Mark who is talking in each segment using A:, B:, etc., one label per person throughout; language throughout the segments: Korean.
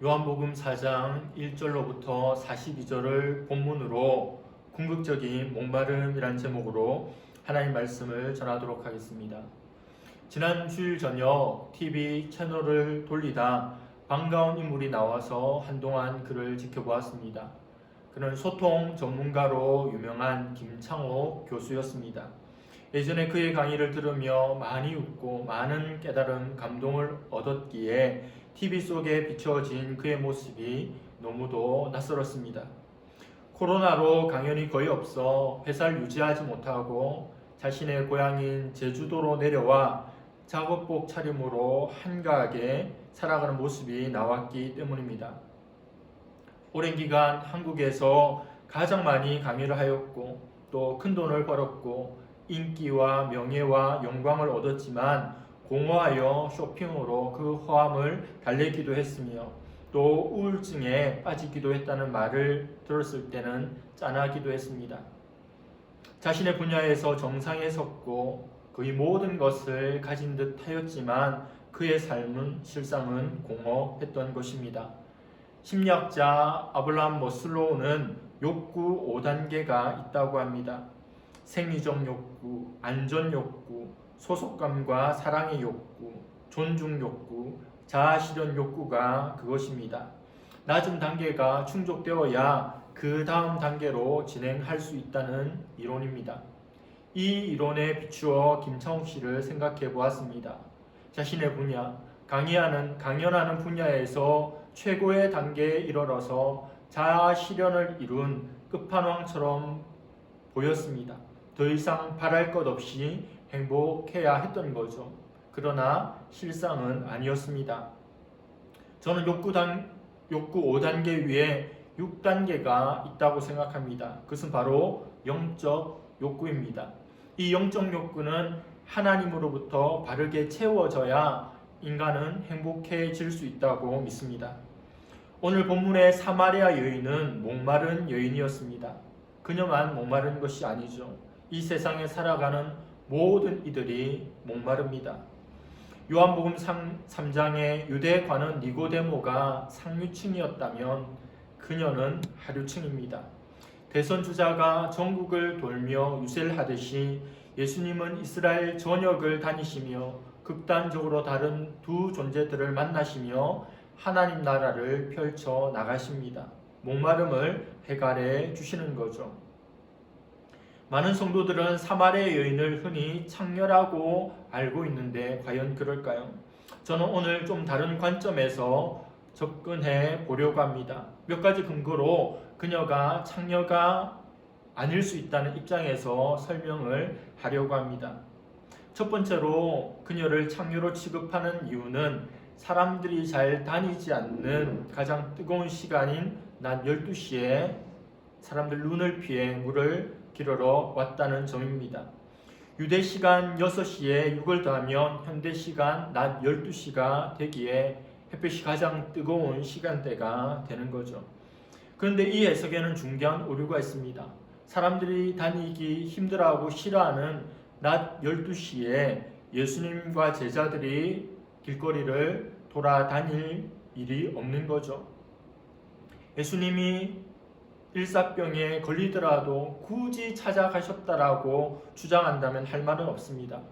A: 요한복음 4장 1절로부터 42절을 본문으로 궁극적인 목마름이란 제목으로 하나님 말씀을 전하도록 하겠습니다. 지난 주일 저녁 TV 채널을 돌리다 반가운 인물이 나와서 한동안 그를 지켜보았습니다. 그는 소통 전문가로 유명한 김창호 교수였습니다. 예전에 그의 강의를 들으며 많이 웃고 많은 깨달음, 감동을 얻었기에 TV 속에 비춰진 그의 모습이 너무도 낯설었습니다. 코로나로 강연이 거의 없어 회사를 유지하지 못하고 자신의 고향인 제주도로 내려와 작업복 차림으로 한가하게 살아가는 모습이 나왔기 때문입니다. 오랜 기간 한국에서 가장 많이 강의를 하였고 또 큰 돈을 벌었고 인기와 명예와 영광을 얻었지만 공허하여 쇼핑으로 그 허함을 달래기도 했으며 또 우울증에 빠지기도 했다는 말을 들었을 때는 짠하기도 했습니다. 자신의 분야에서 정상에 섰고 거의 모든 것을 가진 듯 하였지만 그의 삶은 실상은 공허했던 것입니다. 심리학자 아브라함 머슬로우는 욕구 5단계가 있다고 합니다. 생리적 욕구, 안전 욕구, 소속감과 사랑의 욕구, 존중 욕구, 자아실현 욕구가 그것입니다. 낮은 단계가 충족되어야 그 다음 단계로 진행할 수 있다는 이론입니다. 이 이론에 비추어 김창욱 씨를 생각해 보았습니다. 자신의 분야, 강연하는 분야에서 최고의 단계에 이르러서 자아실현을 이룬 끝판왕처럼 보였습니다. 더 이상 바랄 것 없이 행복해야 했던 거죠. 그러나 실상은 아니었습니다. 저는 욕구 5단계 위에 6단계가 있다고 생각합니다. 그것은 바로 영적 욕구입니다. 이 영적 욕구는 하나님으로부터 바르게 채워져야 인간은 행복해질 수 있다고 믿습니다. 오늘 본문의 사마리아 여인은 목마른 여인이었습니다. 그녀만 목마른 것이 아니죠. 이 세상에 살아가는 모든 이들이 목마릅니다. 요한복음 3장의 유대 관원 니고데모가 상류층이었다면 그녀는 하류층입니다. 대선 주자가 전국을 돌며 유세를 하듯이 예수님은 이스라엘 전역을 다니시며 극단적으로 다른 두 존재들을 만나시며 하나님 나라를 펼쳐 나가십니다. 목마름을 해결해 주시는 거죠. 많은 성도들은 사마리아 여인을 흔히 창녀라고 알고 있는데 과연 그럴까요? 저는 오늘 좀 다른 관점에서 접근해 보려고 합니다. 몇 가지 근거로 그녀가 창녀가 아닐 수 있다는 입장에서 설명을 하려고 합니다. 첫 번째로 그녀를 창녀로 취급하는 이유는 사람들이 잘 다니지 않는 가장 뜨거운 시간인 낮 12시에 사람들 눈을 피해 물을 길러러 왔다는 점입니다. 유대 시간 6시에 6을 더하면 현대 시간 낮 12시가 되기에 햇빛이 가장 뜨거운 시간대가 되는 거죠. 그런데 이 해석에는 중대한 오류가 있습니다. 사람들이 다니기 힘들어하고 싫어하는 낮 12시에 예수님과 제자들이 길거리를 돌아다닐 일이 없는 거죠. 예수님이 일사병에 걸리더라도 굳이 찾아가셨다라고 주장한다면 할 말은 없습니다.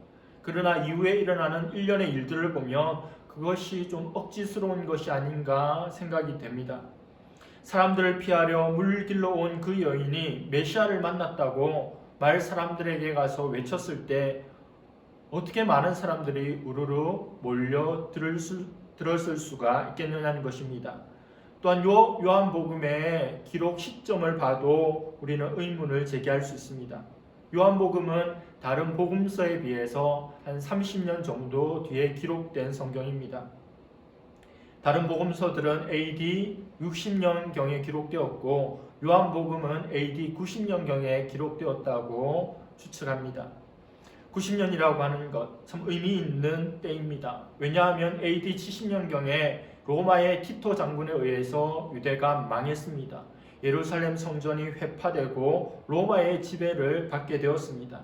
A: 그러나 이후에 일어나는 일련의 일들을 보면 그것이 좀 억지스러운 것이 아닌가 생각이 됩니다. 사람들을 피하려 물 길러 온 그 여인이 메시아를 만났다고 마을 사람들에게 가서 외쳤을 때 어떻게 많은 사람들이 우르르 몰려 들었을 수가 있겠느냐는 것입니다. 또한 요한복음의 기록 시점을 봐도 우리는 의문을 제기할 수 있습니다. 요한복음은 다른 복음서에 비해서 한 30년 정도 뒤에 기록된 성경입니다. 다른 복음서들은 AD 60년경에 기록되었고 요한복음은 AD 90년경에 기록되었다고 추측합니다. 90년이라고 하는 것 참 의미 있는 때입니다. 왜냐하면 AD 70년경에 로마의 티토 장군에 의해서 유대가 망했습니다. 예루살렘 성전이 회파되고 로마의 지배를 받게 되었습니다.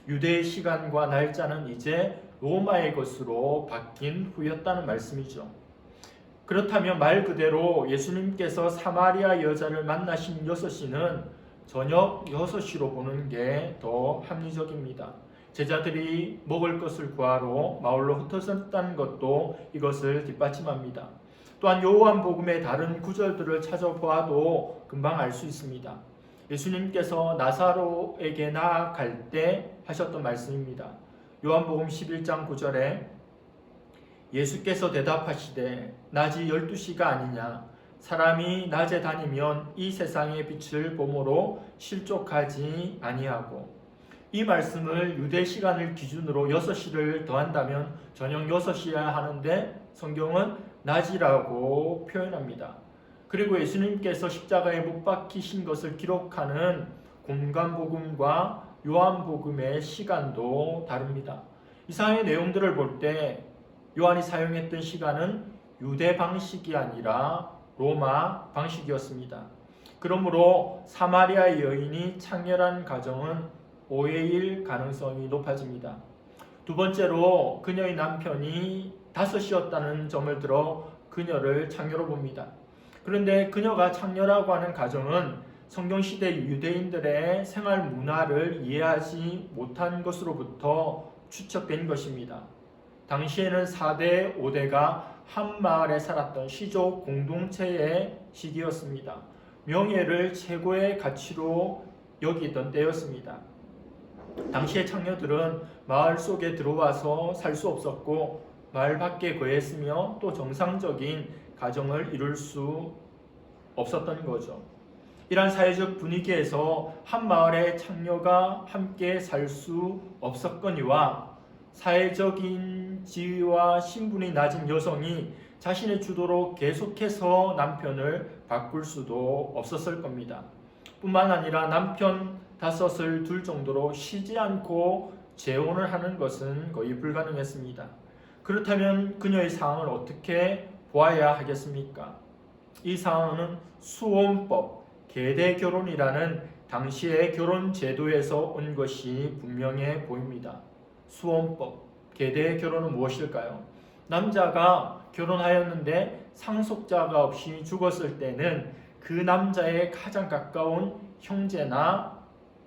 A: 유대의 시간과 날짜는 이제 로마의 것으로 바뀐 후였다는 말씀이죠. 그렇다면 말 그대로 예수님께서 사마리아 여자를 만나신 6시는 저녁 6시로 보는 게 더 합리적입니다. 제자들이 먹을 것을 구하러 마을로 흩어졌다는 것도 이것을 뒷받침합니다. 또한 요한복음의 다른 구절들을 찾아보아도 금방 알 수 있습니다. 예수님께서 나사로에게 나아갈 때 하셨던 말씀입니다. 요한복음 11장 9절에 예수께서 대답하시되 낮이 12시가 아니냐 사람이 낮에 다니면 이 세상의 빛을 보므로 실족하지 아니하고, 이 말씀을 유대 시간을 기준으로 6시를 더한다면 저녁 6시여야 하는데 성경은 낮이라고 표현합니다. 그리고 예수님께서 십자가에 못 박히신 것을 기록하는 공관복음과 요한복음의 시간도 다릅니다. 이상의 내용들을 볼 때 요한이 사용했던 시간은 유대 방식이 아니라 로마 방식이었습니다. 그러므로 사마리아 여인이 창렬한 가정은 오해일 가능성이 높아집니다. 두 번째로 그녀의 남편이 5이었다는 점을 들어 그녀를 창녀로 봅니다. 그런데 그녀가 창녀라고 하는 가정은 성경시대 유대인들의 생활 문화를 이해하지 못한 것으로부터 추측된 것입니다. 당시에는 4대, 5대가 한 마을에 살았던 시족 공동체의 시기였습니다. 명예를 최고의 가치로 여기던 때였습니다. 당시의 창녀들은 마을 속에 들어와서 살 수 없었고 마을 밖에 거했으며 또 정상적인 가정을 이룰 수 없었던 거죠. 이러한 사회적 분위기에서 한 마을의 창녀가 함께 살 수 없었거니와 사회적인 지위와 신분이 낮은 여성이 자신의 주도로 계속해서 남편을 바꿀 수도 없었을 겁니다. 뿐만 아니라 남편 5을 둘 정도로 쉬지 않고 재혼을 하는 것은 거의 불가능했습니다. 그렇다면 그녀의 상황을 어떻게 보아야 하겠습니까? 이 상황은 수혼법, 계대결혼이라는 당시의 결혼 제도에서 온 것이 분명해 보입니다. 수혼법, 계대결혼은 무엇일까요? 남자가 결혼하였는데 상속자가 없이 죽었을 때는 그 남자의 가장 가까운 형제나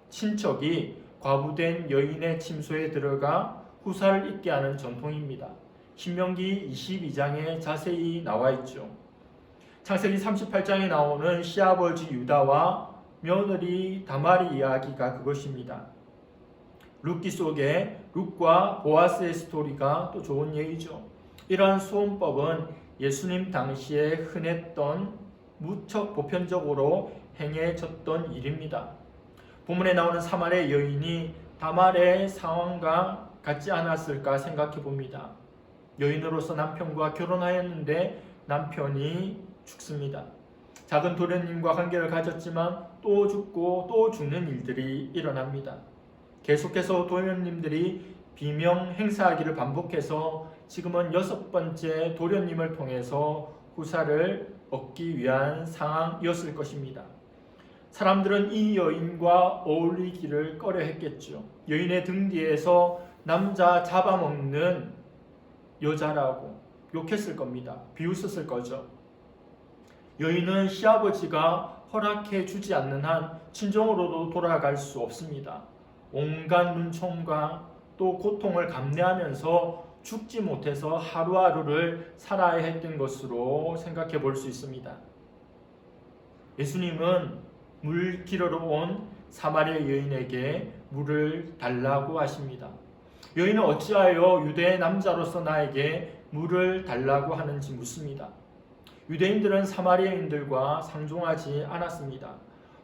A: 친척이 과부된 여인의 침소에 들어가 후사를 잇게 하는 전통입니다. 신명기 22장에 자세히 나와 있죠. 창세기 38장에 나오는 시아버지 유다와 며느리 다말의 이야기가 그것입니다. 룻기 속에 룻과 보아스의 스토리가 또 좋은 예이죠. 이러한 수혼법은 예수님 당시에 흔했던 무척 보편적으로 행해졌던 일입니다. 본문에 나오는 사마리아 여인이 다말의 상황과 같지 않았을까 생각해 봅니다. 여인으로서 남편과 결혼하였는데 남편이 죽습니다. 작은 도련님과 관계를 가졌지만 또 죽고 또 죽는 일들이 일어납니다. 계속해서 도련님들이 비명 행사하기를 반복해서 지금은 6번째 도련님을 통해서 후사를 얻기 위한 상황이었을 것입니다. 사람들은 이 여인과 어울리기를 꺼려했겠죠. 여인의 등 뒤에서 남자 잡아먹는 여자라고 욕했을 겁니다. 비웃었을 거죠. 여인은 시아버지가 허락해 주지 않는 한 친정으로도 돌아갈 수 없습니다. 온갖 눈총과 또 고통을 감내하면서 죽지 못해서 하루하루를 살아야 했던 것으로 생각해 볼 수 있습니다. 예수님은 물 기르러 온 사마리아 여인에게 물을 달라고 하십니다. 여인은 어찌하여 유대 남자로서 나에게 물을 달라고 하는지 묻습니다. 유대인들은 사마리아인들과 상종하지 않았습니다.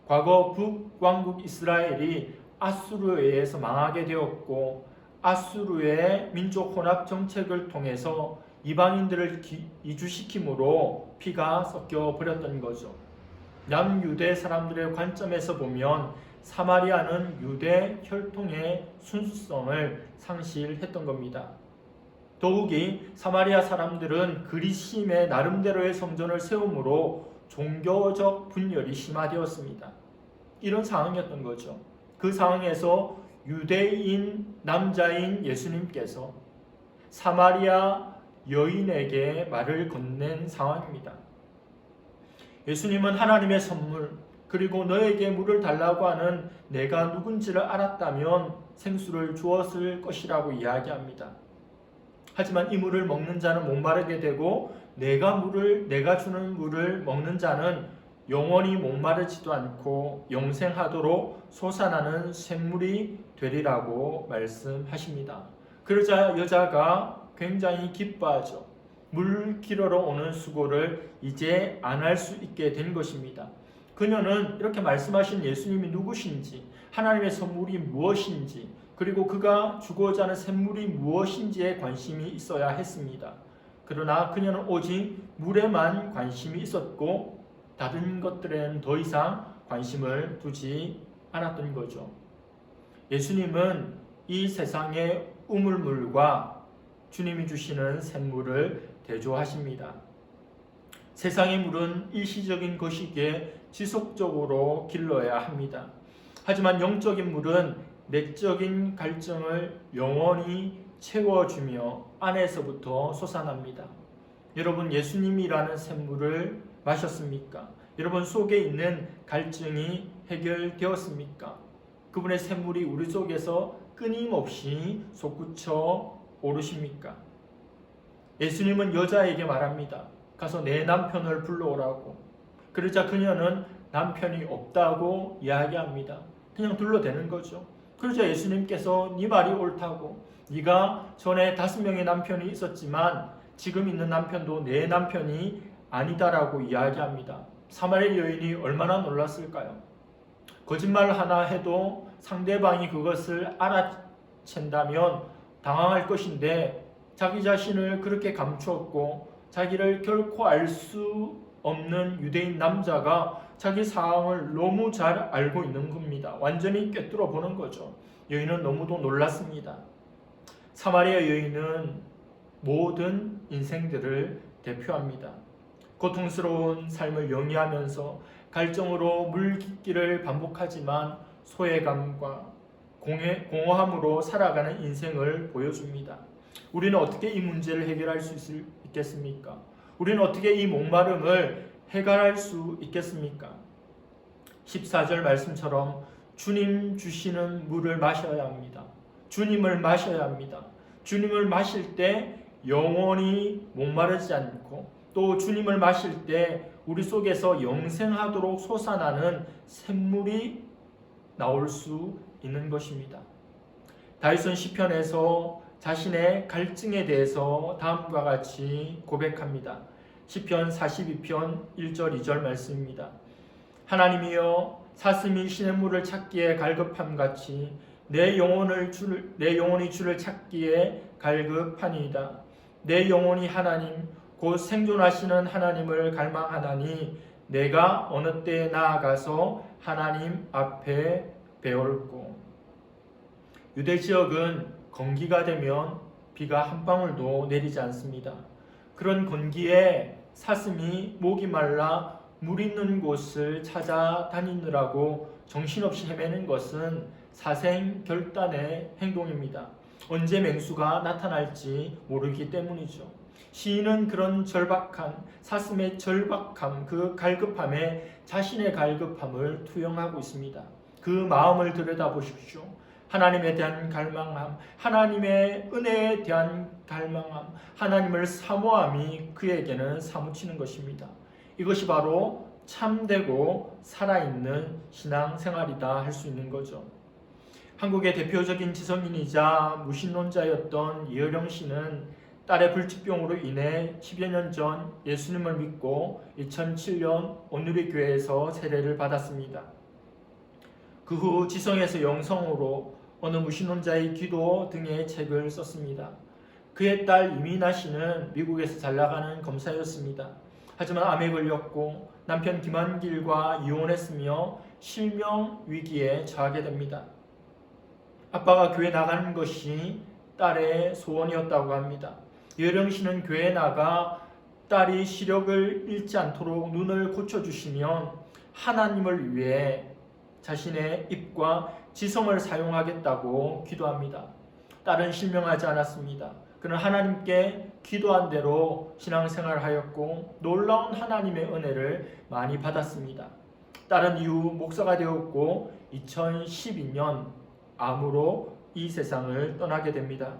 A: 과거 북왕국 이스라엘이 아수르에 의해서 망하게 되었고 아수르의 민족 혼합 정책을 통해서 이방인들을 이주시킴으로 피가 섞여 버렸던 거죠. 남유대 사람들의 관점에서 보면 사마리아는 유대 혈통의 순수성을 상실했던 겁니다. 더욱이 사마리아 사람들은 그리심의 나름대로의 성전을 세우므로 종교적 분열이 심화되었습니다. 이런 상황이었던 거죠. 그 상황에서 유대인 남자인 예수님께서 사마리아 여인에게 말을 건넨 상황입니다. 예수님은 하나님의 선물, 그리고 너에게 물을 달라고 하는 내가 누군지를 알았다면 생수를 주었을 것이라고 이야기합니다. 하지만 이 물을 먹는 자는 목마르게 되고 내가 주는 물을 먹는 자는 영원히 목마르지도 않고 영생하도록 솟아나는 샘물이 되리라고 말씀하십니다. 그러자 여자가 굉장히 기뻐하죠. 물 길어러 오는 수고를 이제 안 할 수 있게 된 것입니다. 그녀는 이렇게 말씀하신 예수님이 누구신지, 하나님의 선물이 무엇인지, 그리고 그가 주고자 하는 샘물이 무엇인지에 관심이 있어야 했습니다. 그러나 그녀는 오직 물에만 관심이 있었고 다른 것들에는 더 이상 관심을 두지 않았던 거죠. 예수님은 이 세상의 우물물과 주님이 주시는 샘물을 대조하십니다. 세상의 물은 일시적인 것이기에 지속적으로 길러야 합니다. 하지만 영적인 물은 내적인 갈증을 영원히 채워주며 안에서부터 솟아납니다. 여러분, 예수님이라는 샘물을 마셨습니까? 여러분 속에 있는 갈증이 해결되었습니까? 그분의 샘물이 우리 속에서 끊임없이 솟구쳐 오르십니까? 예수님은 여자에게 말합니다. 가서 내 남편을 불러오라고. 그러자 그녀는 남편이 없다고 이야기합니다. 그냥 둘러대는 거죠. 그러자 예수님께서 네 말이 옳다고, 네가 전에 5명의 남편이 있었지만 지금 있는 남편도 내 남편이 아니다라고 이야기합니다. 사마리아 여인이 얼마나 놀랐을까요? 거짓말 하나 해도 상대방이 그것을 알아챈다면 당황할 것인데 자기 자신을 그렇게 감추었고 자기를 결코 알 수 없는 유대인 남자가 자기 상황을 너무 잘 알고 있는 겁니다. 완전히 꿰뚫어 보는 거죠. 여인은 너무도 놀랐습니다. 사마리아 여인은 모든 인생들을 대표합니다. 고통스러운 삶을 영위하면서 갈증으로 물깃기를 반복하지만 소외감과 공허함으로 살아가는 인생을 보여줍니다. 우리는 어떻게 이 문제를 해결할 수 있겠습니까? 우리는 어떻게 이 목마름을 해결할 수 있겠습니까? 14절 말씀처럼 주님 주시는 물을 마셔야 합니다. 주님을 마셔야 합니다. 주님을 마실 때 영원히 목마르지 않고 또 주님을 마실 때 우리 속에서 영생하도록 솟아나는 샘물이 나올 수 있는 것입니다. 다윗은 시편에서 자신의 갈증에 대해서 다음과 같이 고백합니다. 시편 42편 1절 2절 말씀입니다. 하나님이여 사슴이 시냇물을 찾기에 갈급함같이 내 영혼이 주를 찾기에 갈급하니이다. 내 영혼이 하나님 곧 생존하시는 하나님을 갈망하나니 내가 어느 때에 나아가서 하나님 앞에 배울고. 유대 지역은 건기가 되면 비가 한 방울도 내리지 않습니다. 그런 건기에 사슴이 목이 말라 물 있는 곳을 찾아다니느라고 정신없이 헤매는 것은 사생결단의 행동입니다. 언제 맹수가 나타날지 모르기 때문이죠. 시인은 그런 절박한 사슴의 절박함, 그 갈급함에 자신의 갈급함을 투영하고 있습니다. 그 마음을 들여다보십시오. 하나님에 대한 갈망함, 하나님의 은혜에 대한 갈망함, 하나님을 사모함이 그에게는 사무치는 것입니다. 이것이 바로 참되고 살아있는 신앙생활이다 할 수 있는 거죠. 한국의 대표적인 지성인이자 무신론자였던 이어령 씨는 딸의 불치병으로 인해 10여 년 전 예수님을 믿고 2007년 온누리교회에서 세례를 받았습니다. 그 후 지성에서 영성으로 어느 무신론자의 기도 등의 책을 썼습니다. 그의 딸 이민아 씨는 미국에서 잘나가는 검사였습니다. 하지만 암에 걸렸고 남편 김한길과 이혼했으며 실명 위기에 처하게 됩니다. 아빠가 교회 나가는 것이 딸의 소원이었다고 합니다. 여령 씨는 교회에 나가 딸이 시력을 잃지 않도록 눈을 고쳐주시면 하나님을 위해 자신의 입과 지성을 사용하겠다고 기도합니다. 딸은 실명하지 않았습니다. 그는 하나님께 기도한 대로 신앙생활을 하였고 놀라운 하나님의 은혜를 많이 받았습니다. 딸은 이후 목사가 되었고 2012년 암으로 이 세상을 떠나게 됩니다.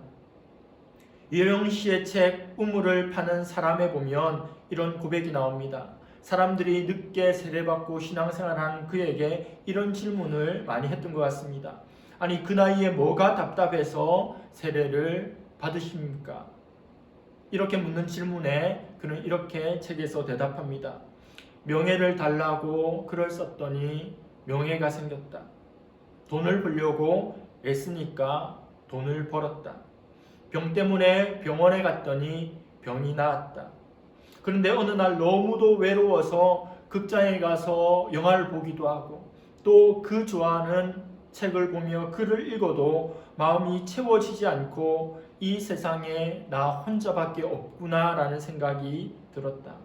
A: 이영 씨의 책 우물을 파는 사람에 보면 이런 고백이 나옵니다. 사람들이 늦게 세례받고 신앙생활하는 그에게 이런 질문을 많이 했던 것 같습니다. 아니, 그 나이에 뭐가 답답해서 세례를 받으십니까? 이렇게 묻는 질문에 그는 이렇게 책에서 대답합니다. 명예를 달라고 글을 썼더니 명예가 생겼다. 돈을 벌려고 애쓰니까 돈을 벌었다. 병 때문에 병원에 갔더니 병이 나았다. 그런데 어느 날 너무도 외로워서 극장에 가서 영화를 보기도 하고 또 그 좋아하는 책을 보며 글을 읽어도 마음이 채워지지 않고 이 세상에 나 혼자밖에 없구나라는 생각이 들었다.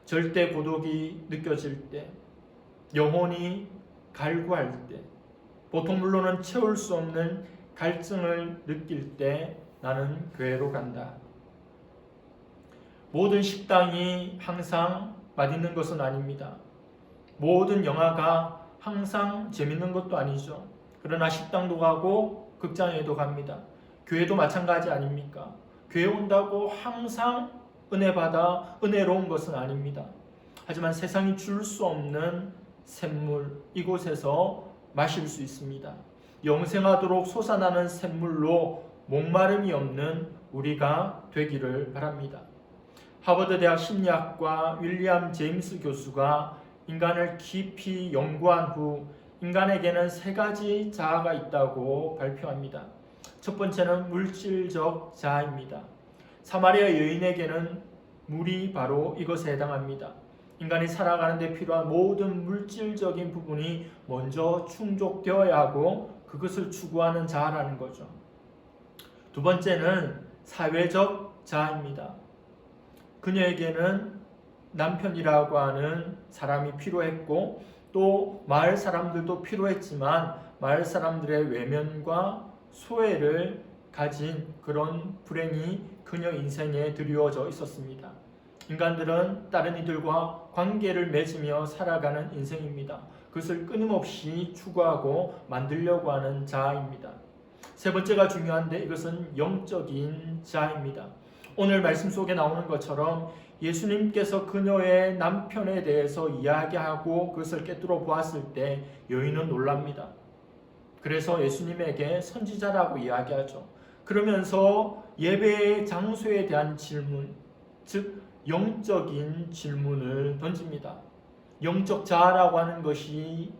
A: 절대 고독이 느껴질 때, 영혼이 갈구할 때, 보통 물론은 채울 수 없는 갈증을 느낄 때 나는 교회로 간다. 모든 식당이 항상 맛있는 것은 아닙니다. 모든 영화가 항상 재밌는 것도 아니죠. 그러나 식당도 가고 극장에도 갑니다. 교회도 마찬가지 아닙니까? 교회 온다고 항상 은혜 받아 은혜로운 것은 아닙니다. 하지만 세상이 줄 수 없는 샘물, 이곳에서 마실 수 있습니다. 영생하도록 솟아나는 샘물로 목마름이 없는 우리가 되기를 바랍니다. 하버드 대학 심리학과 윌리엄 제임스 교수가 인간을 깊이 연구한 후 인간에게는 세 가지 자아가 있다고 발표합니다. 첫 번째는 물질적 자아입니다. 사마리아 여인에게는 물이 바로 이것에 해당합니다. 인간이 살아가는 데 필요한 모든 물질적인 부분이 먼저 충족되어야 하고 그것을 추구하는 자아라는 거죠. 두 번째는 사회적 자아입니다. 그녀에게는 남편이라고 하는 사람이 필요했고 또 마을 사람들도 필요했지만 마을 사람들의 외면과 소외를 가진 그런 불행이 그녀 인생에 드리워져 있었습니다. 인간들은 다른 이들과 관계를 맺으며 살아가는 인생입니다. 그것을 끊임없이 추구하고 만들려고 하는 자아입니다. 세 번째가 중요한데 이것은 영적인 자아입니다. 오늘 말씀 속에 나오는 것처럼 예수님께서 그녀의 남편에 대해서 이야기하고 그것을 꿰뚫어 보았을 때 여인은 놀랍니다. 그래서 예수님에게 선지자라고 이야기하죠. 그러면서 예배의 장소에 대한 질문, 즉 영적인 질문을 던집니다. 영적 자아라고 하는 것이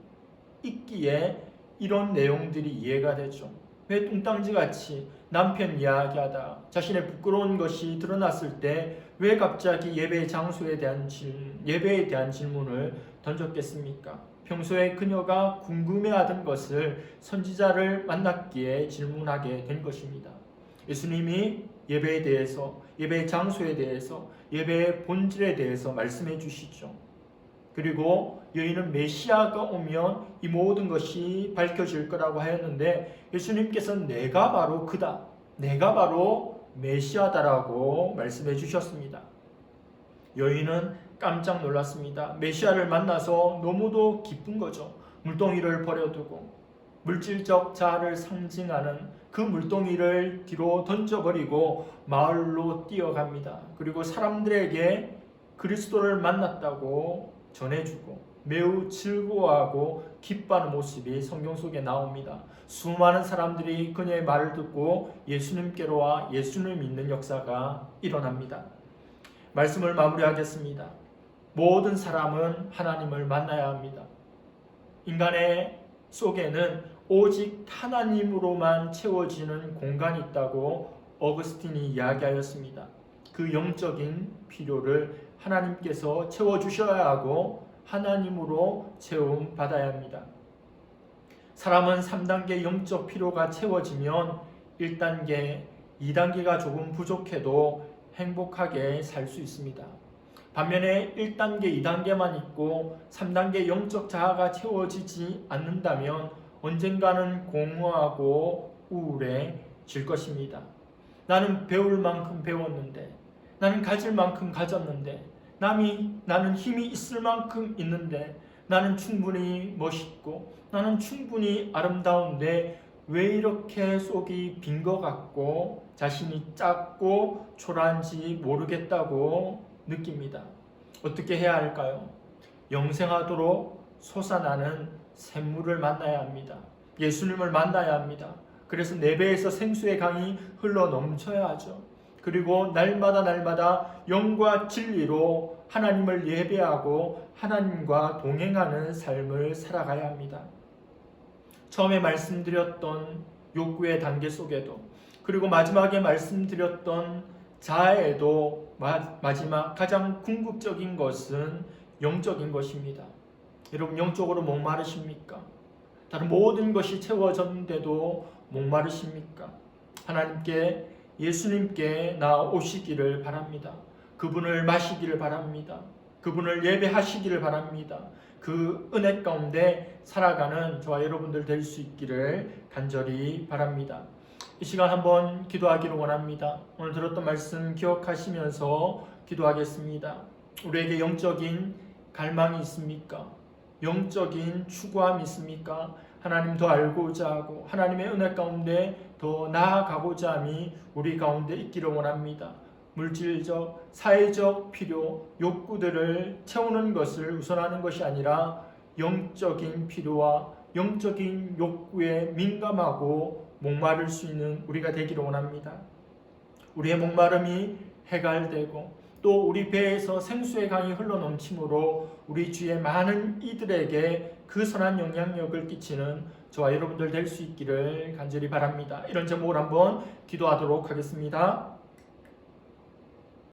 A: 있기에 이런 내용들이 이해가 되죠. 왜 뚱땅지같이 남편 이야기하다 자신의 부끄러운 것이 드러났을 때 왜 갑자기 예배의 장소에 대한 예배에 대한 질문을 던졌겠습니까? 평소에 그녀가 궁금해하던 것을 선지자를 만났기에 질문하게 된 것입니다. 예수님이 예배에 대해서, 예배의 장소에 대해서, 예배의 본질에 대해서 말씀해 주시죠. 그리고 여인은 메시아가 오면 이 모든 것이 밝혀질 거라고 하였는데 예수님께서는 내가 바로 그다, 내가 바로 메시아다라고 말씀해 주셨습니다. 여인은 깜짝 놀랐습니다. 메시아를 만나서 너무도 기쁜 거죠. 물동이를 버려두고 물질적 자아를 상징하는 그 물동이를 뒤로 던져버리고 마을로 뛰어갑니다. 그리고 사람들에게 그리스도를 만났다고 전해주고 매우 즐거워하고 기뻐하는 모습이 성경 속에 나옵니다. 수많은 사람들이 그녀의 말을 듣고 예수님께로 와 예수님을 믿는 역사가 일어납니다. 말씀을 마무리하겠습니다. 모든 사람은 하나님을 만나야 합니다. 인간의 속에는 오직 하나님으로만 채워지는 공간이 있다고 어거스틴이 이야기하였습니다. 그 영적인 필요를 하나님께서 채워주셔야 하고 하나님으로 채움받아야 합니다. 사람은 3단계 영적 필요가 채워지면 1단계, 2단계가 조금 부족해도 행복하게 살 수 있습니다. 반면에 1단계, 2단계만 있고 3단계 영적 자아가 채워지지 않는다면 언젠가는 공허하고 우울해질 것입니다. 나는 배울 만큼 배웠는데, 나는 가질 만큼 가졌는데, 나는 힘이 있을 만큼 있는데, 나는 충분히 멋있고, 나는 충분히 아름다운데, 왜 이렇게 속이 빈 것 같고, 자신이 작고 초라한지 모르겠다고 느낍니다. 어떻게 해야 할까요? 영생하도록 솟아나는 샘물을 만나야 합니다. 예수님을 만나야 합니다. 그래서 내 배에서 생수의 강이 흘러 넘쳐야 하죠. 그리고 날마다 영과 진리로 하나님을 예배하고 하나님과 동행하는 삶을 살아가야 합니다. 처음에 말씀드렸던 욕구의 단계 속에도, 그리고 마지막에 말씀드렸던 자아에도 마지막 가장 궁극적인 것은 영적인 것입니다. 여러분, 영적으로 목마르십니까? 다른 모든 것이 채워졌는데도 목마르십니까? 하나님께, 예수님께 나오시기를 바랍니다. 그분을 마시기를 바랍니다. 그분을 예배하시기를 바랍니다. 그 은혜 가운데 살아가는 저와 여러분들 될 수 있기를 간절히 바랍니다. 이 시간 한번 기도하기를 원합니다. 오늘 들었던 말씀 기억하시면서 기도하겠습니다. 우리에게 영적인 갈망이 있습니까? 영적인 추구함이 있습니까? 하나님 더 알고자 하고 하나님의 은혜 가운데 더 나아가고자 함이 우리 가운데 있기를 원합니다. 물질적, 사회적 필요, 욕구들을 채우는 것을 우선하는 것이 아니라 영적인 필요와 영적인 욕구에 민감하고 목마를 수 있는 우리가 되기를 원합니다. 우리의 목마름이 해갈되고 또 우리 배에서 생수의 강이 흘러넘침으로 우리 주위의 많은 이들에게 그 선한 영향력을 끼치는 저와 여러분들 될 수 있기를 간절히 바랍니다. 이런 제목을 한번 기도하도록 하겠습니다.